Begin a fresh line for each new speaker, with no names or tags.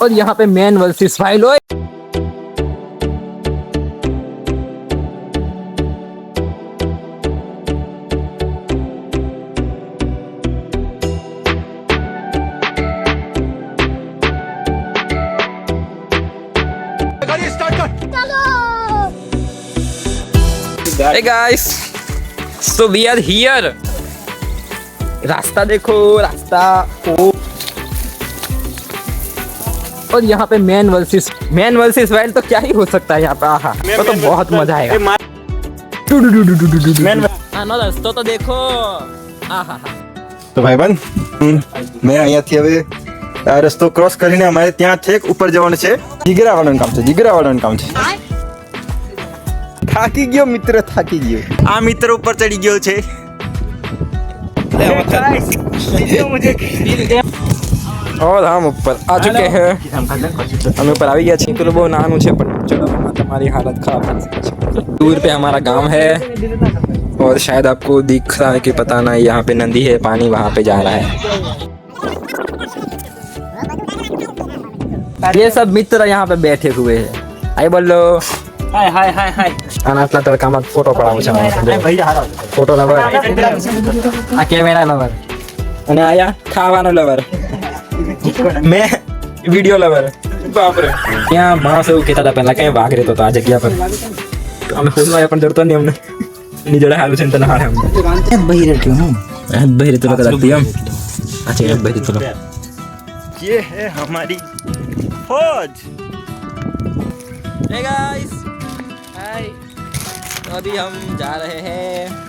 और यहाँ पे मैन वर्सेस वाइल्ड। ओए Hey guys, so we are here. रास्ता देखो, रास्ता ओ। और यहाँ पे मैन वर्सेस वाइल्ड, तो क्या ही हो सकता है यहाँ पे। आहा, तो बहुत मजा आएगा। नो रास्ता तो देखो। आहा,
તો ભાઈબંધ મેં અહીંયાથી હવે આ રસ્તો ક્રોસ કરીને અમારે ત્યાં છેક ઉપર જવાનું છે। જીગરાવાળાનું કામ છે। થાકી ગયો મિત્ર, થાકી ગયો। આ મિત્ર ઉપર ચડી ગયો છે। और हम ऊपर आ चुके हैं। हम ऊपर आ गया छी। तो वो नानू છે પણ ચડવામાં તમારી हालत खराब है। दूर पे हमारा गांव है और शायद आपको दिख रहा है कि पता नहीं, यहाँ पे नदी है, पानी वहाँ पे जा रहा है। ये सब मित्र यहाँ पे बैठे हुए हैं। आइए बोलो हाय हाय हाय हाय। આટલા તડકામાં ફોટો પડાવું છે ફોટો લવર, આ કેમેરા લવર અને આયા ખાવાનો લવર, મેં વિડિયો લવર। બાપરે, ત્યાં માણસ એવું કહેતા હતા પહેલા કે વાઘ રહેતો હતો આ જગ્યા પર। અમે ફોનમાં પણ ડરતો નહીં અમને। એની જોડે હાલું છે ને તને હારે અમને બહિરે રહ્યો હું બહિરે તો લગતી એમ આ છે બહિરે તો। ये है हमारी फौज।
Hey guys, हाय। तो अभी हम जा रहे हैं